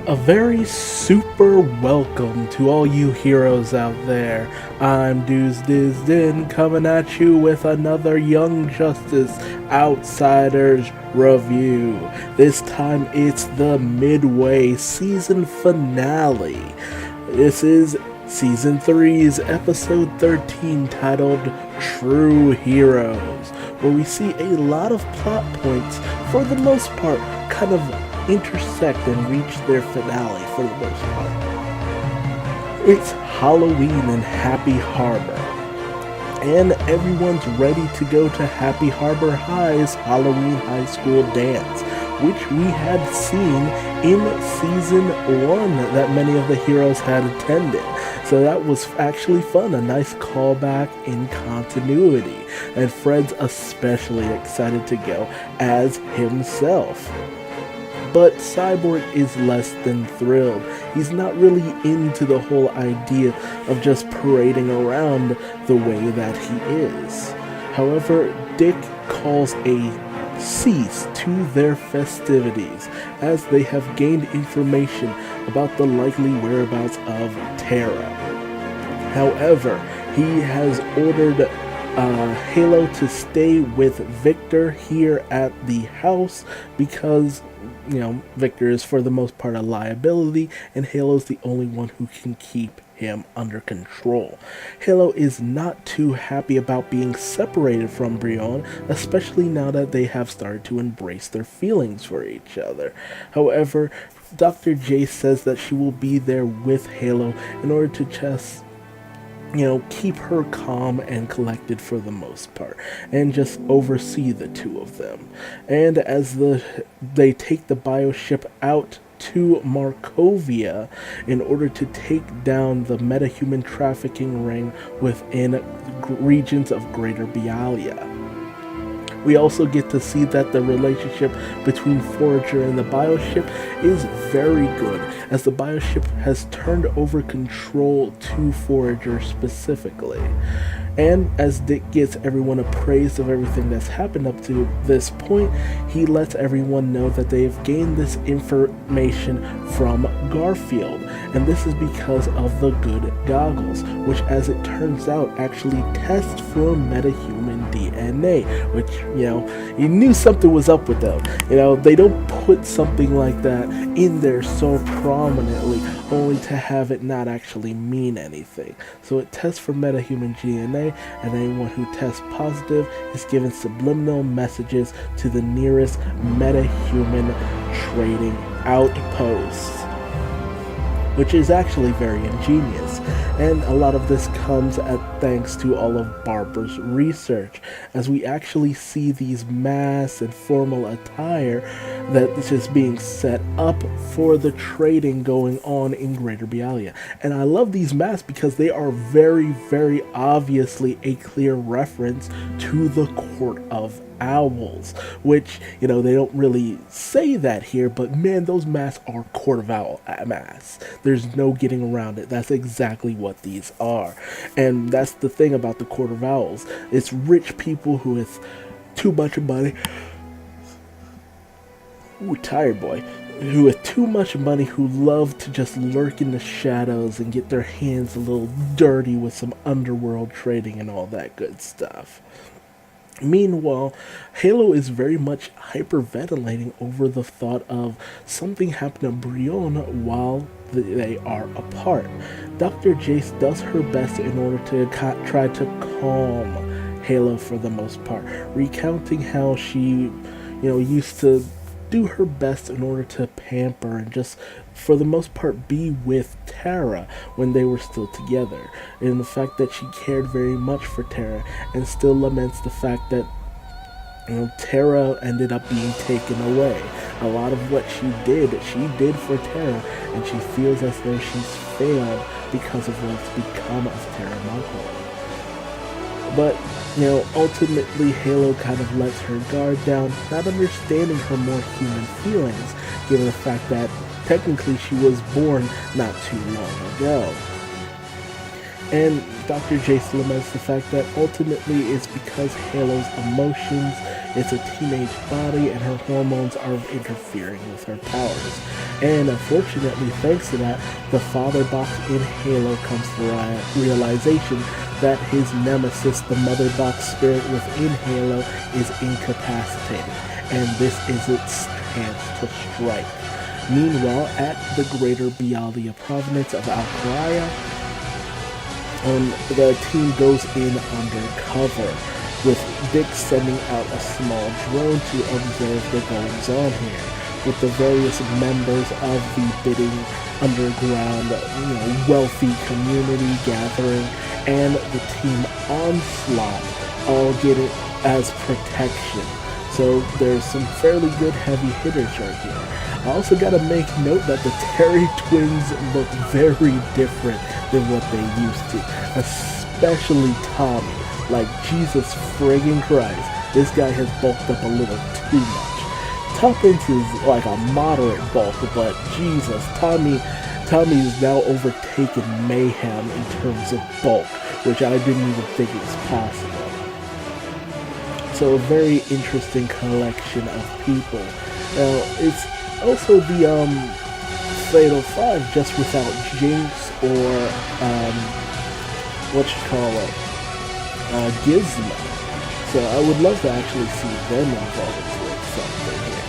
A very super welcome to all you heroes out there. I'm Duuz-Diz-Din coming at you with another Young Justice Outsiders review. This time it's the midway season finale. This is Season three's Episode 13 titled True Heroes, where we see a lot of plot points, for the most part, kind of intersect and reach their finale for the most part. It's Halloween in Happy Harbor, and everyone's ready to go to Happy Harbor High's Halloween High School dance, which we had seen in Season 1 that many of the heroes had attended. So that was actually fun, a nice callback in continuity, and Fred's especially excited to go as himself. But Cyborg is less than thrilled. He's not really into the whole idea of just parading around the way that he is. However, Dick calls a cease to their festivities as they have gained information about the likely whereabouts of Terra. However, he has ordered Halo to stay with Victor here at the house because, Victor is for the most part a liability, and Halo's the only one who can keep him under control. Halo is not too happy about being separated from Brion, especially now that they have started to embrace their feelings for each other. However, Dr. J says that she will be there with Halo in order to just keep her calm and collected for the most part, and just oversee the two of them. And as they take the bioship out to Markovia in order to take down the metahuman trafficking ring within regions of Greater Bialia. We also get to see that the relationship between Forager and the bioship is very good, as the bioship has turned over control to Forager specifically. And as Dick gets everyone appraised of everything that's happened up to this point, he lets everyone know that they have gained this information from Garfield. And this is because of the good goggles, which as it turns out actually test for metahuman DNA, which, you knew something was up with them. They don't put something like that in there so prominently, only to have it not actually mean anything. So it tests for metahuman DNA, and anyone who tests positive is given subliminal messages to the nearest metahuman trading outpost, which is actually very ingenious. And a lot of this comes thanks to all of Barbara's research, as we actually see these masks and formal attire that is being set up for the trading going on in Greater Bialia. And I love these masks because they are very, very obviously a clear reference to the Court of Owls, which, they don't really say that here, but man, those masks are Court of Owl masks. There's no getting around it. That's exactly what these are. And that's the thing about the Court of Owls. It's rich people who have too much money. Ooh, tired boy. Who with too much money, who love to just lurk in the shadows and get their hands a little dirty with some underworld trading and all that good stuff. Meanwhile, Halo is very much hyperventilating over the thought of something happened to Brion while they are apart. Dr. Jace does her best in order to try to calm Halo for the most part, recounting how she, used to do her best in order to pamper and just, for the most part, be with Terra when they were still together, and the fact that she cared very much for Terra, and still laments the fact that Terra ended up being taken away. A lot of what she did for Terra, and she feels as though she's failed because of what's become of Terra Markle. But, ultimately Halo kind of lets her guard down, not understanding her more human feelings, given the fact that technically she was born not too long ago. And Dr. Jace laments the fact that ultimately it's because Halo's emotions, it's a teenage body, and her hormones are interfering with her powers. And unfortunately, thanks to that, the Father Box in Halo comes to the realization that his nemesis, the Mother Box spirit within Halo, is incapacitated, and this is its chance to strike. Meanwhile, at the Greater Bialia province of Alcaraya, the team goes in undercover, with Dick sending out a small drone to observe the goings on here, with the various members of the bidding underground, wealthy community gathering, and the team Onslaught all getting as protection. So there's some fairly good heavy hitters right here. I also gotta make note that the Terry twins look very different than what they used to, especially Tommy. Like, Jesus friggin' Christ, this guy has bulked up a little too much. Tuppence is like a moderate bulk, but Jesus, Tommy is now overtaken Mayhem in terms of bulk, which I didn't even think was possible. So a very interesting collection of people. Now, it's also the Fatal 5 just without Jinx or Gizmo. So I would love to actually see them involved with something here.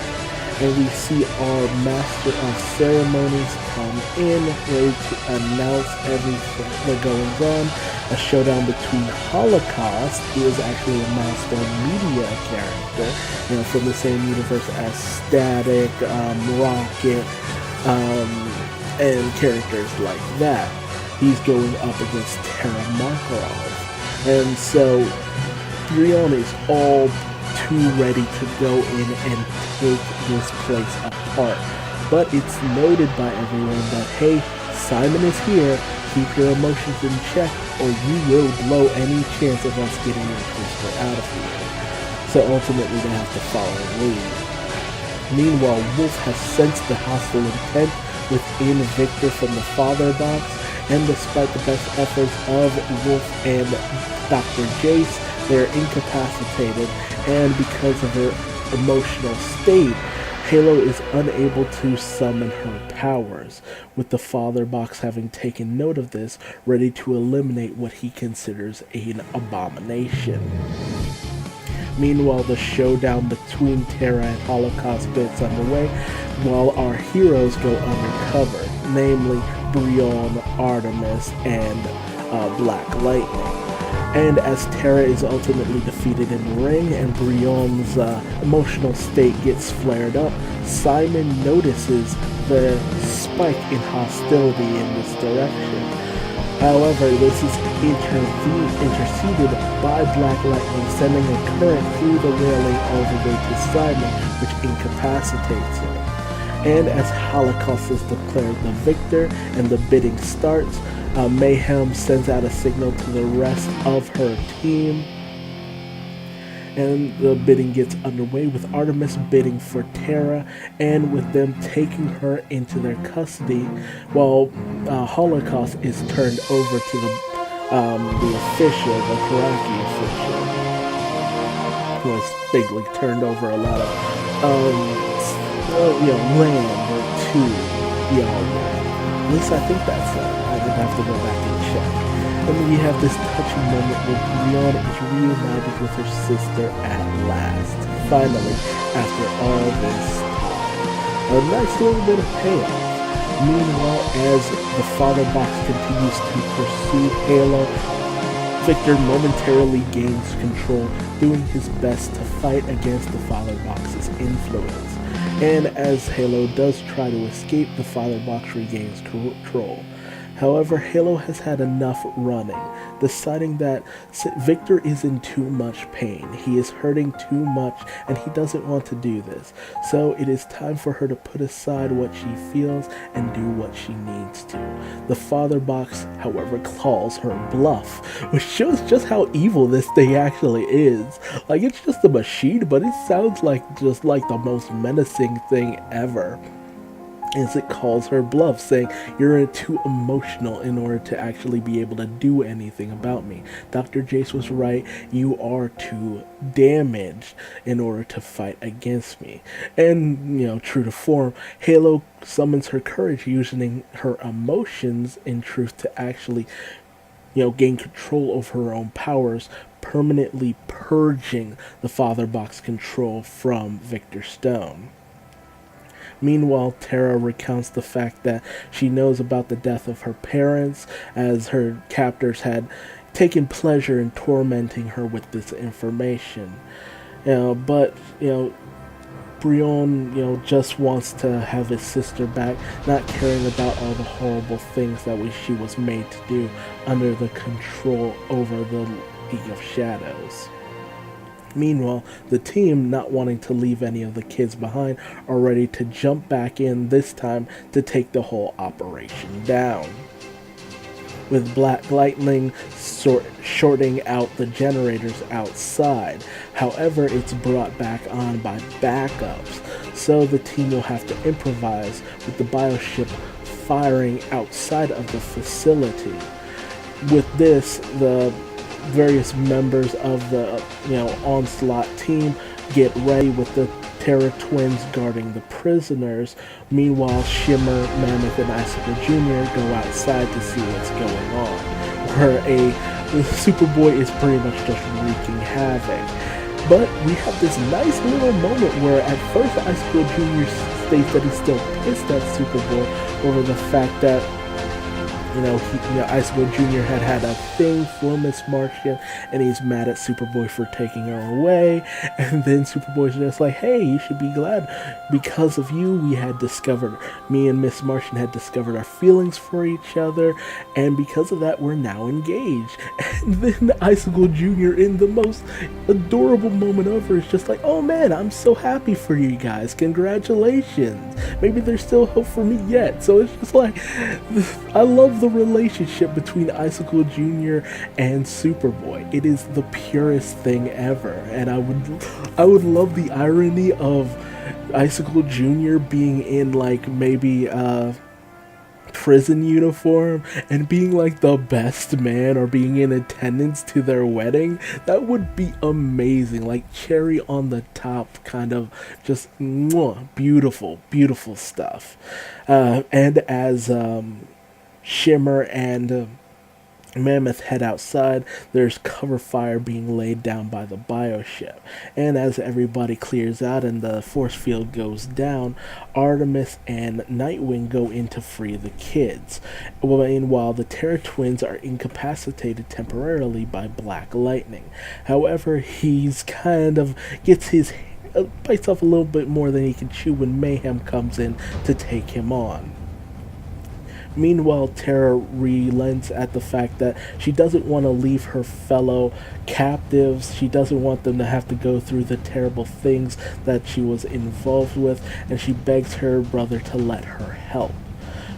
And we see our Master of Ceremonies come in, ready to announce everything that goes on. A showdown between Holocaust, who is actually a Milestone Media character, from the same universe as Static, Rocket, and characters like that. He's going up against Terra Makarov. And so, Brion is all too ready to go in and take this place apart. But it's noted by everyone that, hey, Simon is here, keep your emotions in check, or you will blow any chance of us getting your sister out of here. So ultimately they have to follow lead. Meanwhile, Wolf has sensed the hostile intent within Victor from the Father Box, and despite the best efforts of Wolf and Dr. Jace, they are incapacitated, and because of her emotional state, Halo is unable to summon her powers, with the Father Box having taken note of this, ready to eliminate what he considers an abomination. Meanwhile, the showdown between Terra and Holocaust gets underway, while our heroes go undercover, namely Brion, Artemis, and Black Lightning. And as Terra is ultimately defeated in the ring and Brion's emotional state gets flared up, Simon notices the spike in hostility in this direction. However, this is interceded by Black Lightning, sending a current through the railing all the way to Simon, which incapacitates him. And as Holocaust is declared the victor and the bidding starts, Mayhem sends out a signal to the rest of her team, and the bidding gets underway with Artemis bidding for Terra, and with them taking her into their custody, while Holocaust is turned over to the official, the Karaki official, who has basically turned over a lot of land to Bialia. At least I think that's I'd have to go back and check. And then you have this touching moment where Brion is reunited with her sister at last. Finally, after all this time. A nice little bit of payoff. Meanwhile, as the Father Box continues to pursue Halo, Victor momentarily gains control, doing his best to fight against the Father Box's influence. And as Halo does try to escape, the Father Box regains control. However, Halo has had enough running, deciding that Victor is in too much pain. He is hurting too much, and he doesn't want to do this. So it is time for her to put aside what she feels and do what she needs to. The Father Box, however, calls her Bluff, which shows just how evil this thing actually is. Like, it's just a machine, but it sounds like just like the most menacing thing ever. as it calls her bluff, saying, "You're too emotional in order to actually be able to do anything about me. Dr. Jace was right, you are too damaged in order to fight against me." And, true to form, Halo summons her courage using her emotions in truth to actually, gain control over her own powers, permanently purging the Father Box control from Victor Stone. Meanwhile, Terra recounts the fact that she knows about the death of her parents, as her captors had taken pleasure in tormenting her with this information. But Brion, just wants to have his sister back, not caring about all the horrible things that she was made to do under the control over the League of Shadows. Meanwhile, the team, not wanting to leave any of the kids behind, are ready to jump back in, this time to take the whole operation down. With Black Lightning shorting out the generators outside. However, it's brought back on by backups, so the team will have to improvise with the bioship firing outside of the facility. With this, the various members of the Onslaught team get ready with the Terra twins guarding the prisoners. Meanwhile, Shimmer, Mammoth, and Icicle Jr. go outside to see what's going on, where Superboy is pretty much just wreaking havoc. But we have this nice little moment where at first Icicle Jr. states that he's still pissed at Superboy over the fact that Icicle Jr. had a thing for Miss Martian, and he's mad at Superboy for taking her away. And then Superboy's just like, "Hey, you should be glad. Because of you, me and Miss Martian had discovered our feelings for each other, and because of that, we're now engaged." And then Icicle Jr., in the most adorable moment ever, is just like, "Oh man, I'm so happy for you guys. Congratulations. Maybe there's still hope for me yet." So it's just like, I love the relationship between Icicle Jr. and Superboy. It is the purest thing ever, and I would love the irony of Icicle Jr. being in maybe prison uniform and being the best man, or being in attendance to their wedding. That would be amazing, cherry on the top, kind of just beautiful stuff. And as Shimmer and Mammoth head outside, there's cover fire being laid down by the bioship. And as everybody clears out and the force field goes down, Artemis and Nightwing go in to free the kids. Meanwhile, the Terra twins are incapacitated temporarily by Black Lightning. However, he's kind of bites off a little bit more than he can chew when Mayhem comes in to take him on. Meanwhile, Terra relents at the fact that she doesn't want to leave her fellow captives. She doesn't want them to have to go through the terrible things that she was involved with, and she begs her brother to let her help.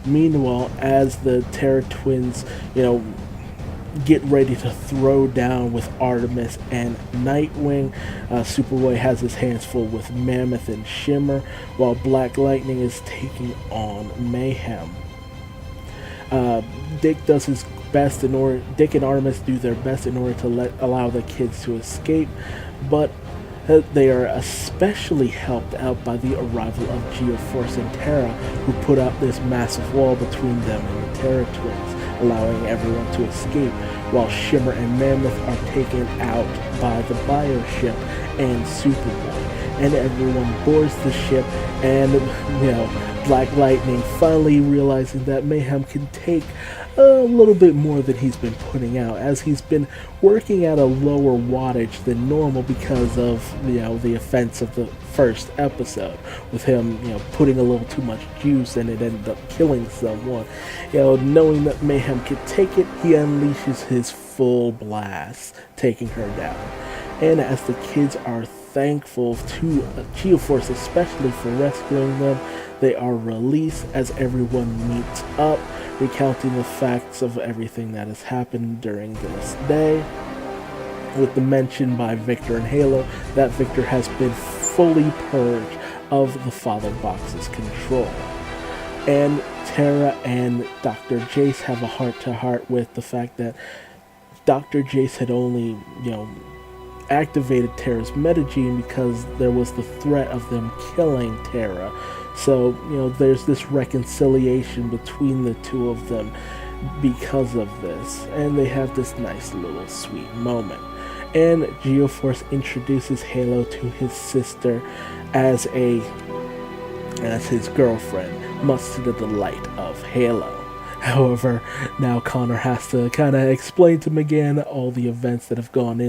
Meanwhile, as the Terra twins, get ready to throw down with Artemis and Nightwing, Superboy has his hands full with Mammoth and Shimmer, while Black Lightning is taking on Mayhem. Dick and Artemis do their best in order to allow the kids to escape, but they are especially helped out by the arrival of Geoforce and Terra, who put up this massive wall between them and the Terra twins, allowing everyone to escape, while Shimmer and Mammoth are taken out by the bioship and Superboy. And everyone boards the ship, and Black Lightning finally realizing that Mayhem can take a little bit more than he's been putting out, as he's been working at a lower wattage than normal because of the offense of the first episode, with him putting a little too much juice and it ended up killing someone. Knowing that Mayhem could take it, he unleashes his full blast, taking her down. And as the kids are thankful to Geoforce especially for rescuing them, they are released as everyone meets up, recounting the facts of everything that has happened during this day, with the mention by Victor and Halo that Victor has been fully purged of the Father Box's control. And Terra and Dr. Jace have a heart-to-heart with the fact that Dr. Jace had only, activated Terra's metagene because there was the threat of them killing Terra. So, there's this reconciliation between the two of them because of this, and they have this nice little sweet moment. And Geoforce introduces Halo to his sister as his girlfriend, much to the delight of Halo. However, now Connor has to kind of explain to him again all the events that have gone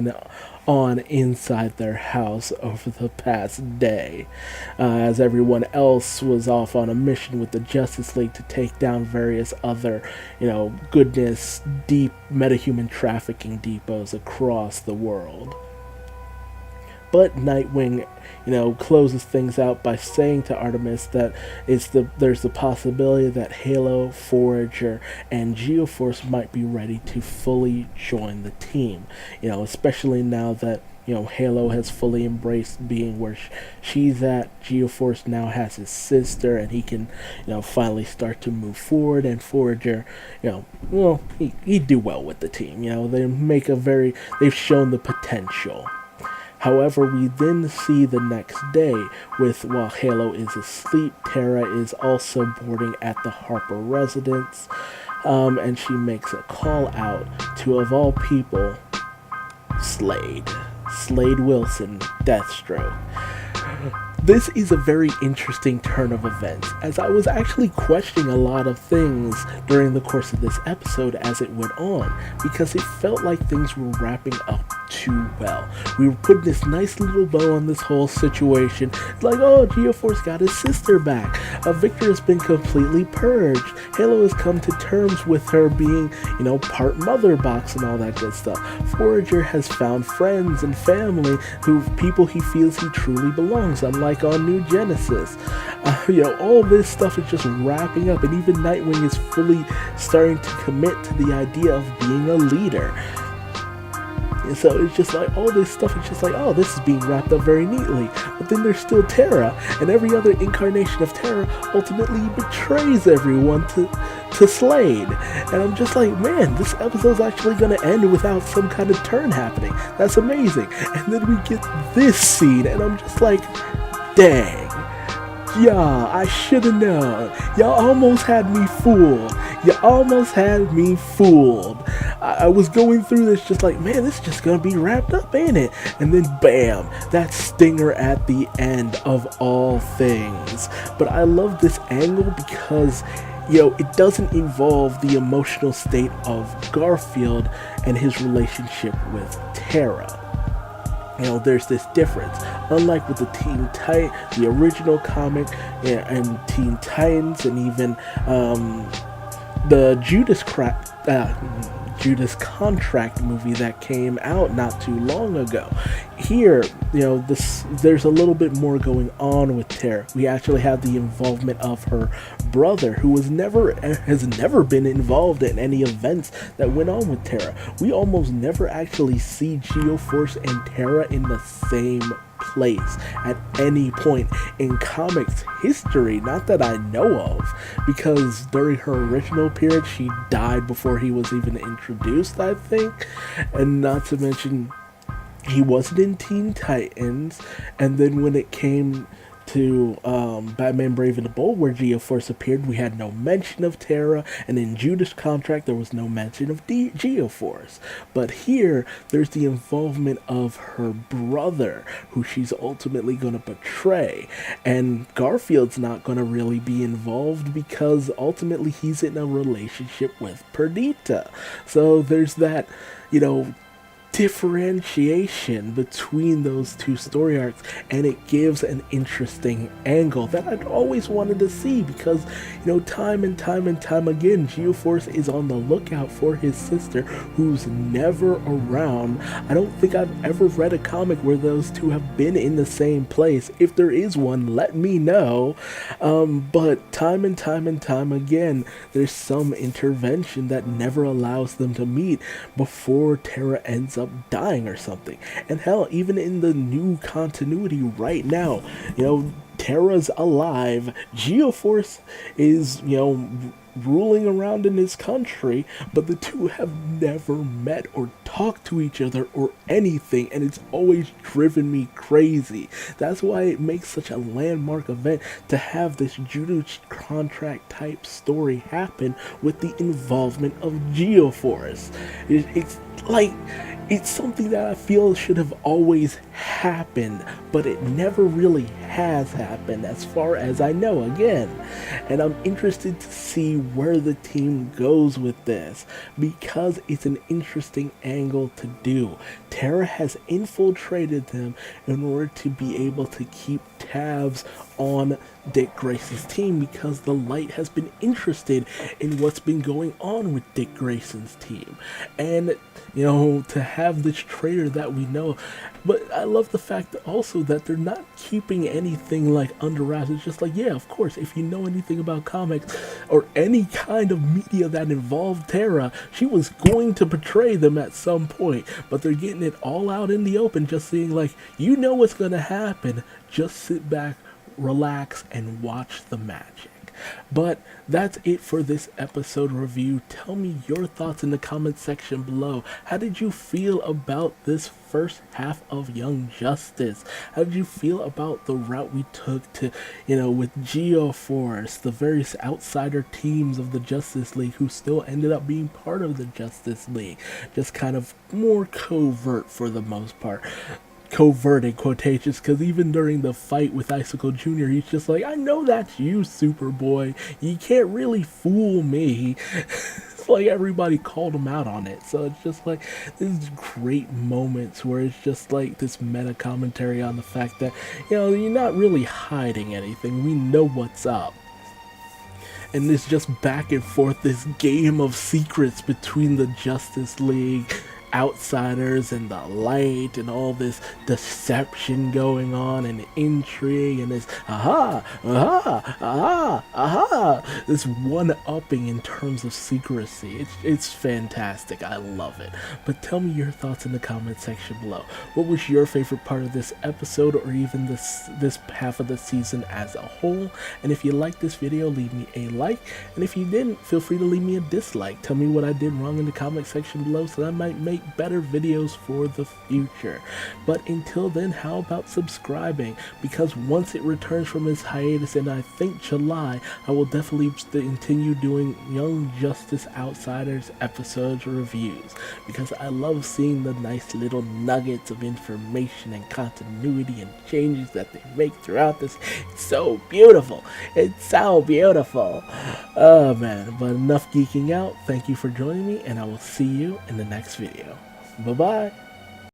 on inside their house over the past day, as everyone else was off on a mission with the Justice League to take down various other, goodness, deep metahuman trafficking depots across the world. But Nightwing, closes things out by saying to Artemis that there's the possibility that Halo, Forager, and Geoforce might be ready to fully join the team. Especially now that Halo has fully embraced being where she's at. Geoforce now has his sister, and he can, finally start to move forward. And Forager, he'd do well with the team. They've shown the potential. However, we then see the next day, while Halo is asleep, Terra is also boarding at the Harper residence, and she makes a call out to, of all people, Slade Wilson, Deathstroke. This is a very interesting turn of events, as I was actually questioning a lot of things during the course of this episode as it went on, because it felt like things were wrapping up too well. We were putting this nice little bow on this whole situation. It's like, oh, Geoforce got his sister back. Victor has been completely purged. Halo has come to terms with her being, part mother box and all that good stuff. Forager has found friends and family, people he feels he truly belongs, unlike on New Genesis. All this stuff is just wrapping up, and even Nightwing is fully starting to commit to the idea of being a leader. And so it's just like all this stuff is just like, oh, this is being wrapped up very neatly. But then there's still Terra, and every other incarnation of Terra ultimately betrays everyone to Slade. And I'm just like, man, this episode's actually going to end without some kind of turn happening. That's amazing. And then we get this scene, and I'm just like, dang. Yeah, I should have known. Y'all almost had me fooled. I was going through this just like, man, this is just gonna be wrapped up, ain't it? And then bam, that stinger at the end of all things. But I love this angle because it doesn't involve the emotional state of Garfield and his relationship with Terra. There's this difference. Unlike with the original comic, and Teen Titans, and even the Judas Contract movie that came out not too long ago. Here, there's a little bit more going on with Terra. We actually have the involvement of her brother, who has never been involved in any events that went on with Terra. We almost never actually see Geoforce and Terra in the same place at any point in comics history, not that I know of, because during her original period she died before he was even introduced, I think. And not to mention, he wasn't in Teen Titans, and then when it came to Batman Brave and the Bold, where Geoforce appeared, we had no mention of Terra, and in Judas Contract there was no mention of Geoforce. But here, there's the involvement of her brother, who she's ultimately going to betray, and Garfield's not going to really be involved because ultimately he's in a relationship with Perdita. So there's that, differentiation between those two story arcs, and it gives an interesting angle that I'd always wanted to see, because time and time again Geoforce is on the lookout for his sister, who's never around. I don't think I've ever read a comic where those two have been in the same place. If there is one, let me know. But time and time again, there's some intervention that never allows them to meet before Terra ends up up dying or something. And hell, even in the new continuity right now, Terra's alive, Geoforce is, ruling around in his country, but the two have never met or talked to each other or anything, and it's always driven me crazy. That's why it makes such a landmark event to have this judo contract type story happen with the involvement of Geoforce. It's something that I feel should have always happened, but it never really has happened as far as I know again. And I'm interested to see where the team goes with this, because it's an interesting angle to do. Terra has infiltrated them in order to be able to keep tabs on Dick Grayson's team, because the Light has been interested in what's been going on with Dick Grayson's team. And to have this traitor that we know. But I love the fact that also that they're not keeping anything like under wraps. It's just like, yeah, of course, if you know anything about comics or any kind of media that involved Terra, she was going to betray them at some point. But they're getting it all out in the open, just saying like, you know what's going to happen. Just sit back, relax, and watch the magic. But that's it for this episode review. Tell me your thoughts in the comment section below. How did you feel about this first half of Young Justice? How did you feel about the route we took to, with Geoforce, the various outsider teams of the Justice League who still ended up being part of the Justice League? Just kind of more covert for the most part. Covert in quotations, because even during the fight with Icicle Jr., he's just like, I know that's you, Superboy. You can't really fool me. It's like everybody called him out on it. So it's just like these great moments where it's just like this meta commentary on the fact that, you're not really hiding anything. We know what's up. And this just back and forth, this game of secrets between the Justice League outsiders and the Light, and all this deception going on and intrigue and this this one-upping in terms of secrecy. It's fantastic. I love it. But tell me your thoughts in the comment section below. What was your favorite part of this episode, or even this half of the season as a whole? And if you liked this video, leave me a like, and if you didn't, feel free to leave me a dislike. Tell me what I did wrong in the comment section below so that I might make better videos for the future. But until then, how about subscribing? Because once it returns from its hiatus in I think July, I will definitely continue doing Young Justice Outsiders episodes reviews, because I love seeing the nice little nuggets of information and continuity and changes that they make throughout this. It's so beautiful. It's so beautiful. Oh man, but enough geeking out. Thank you for joining me, and I will see you in the next video. Bye-bye.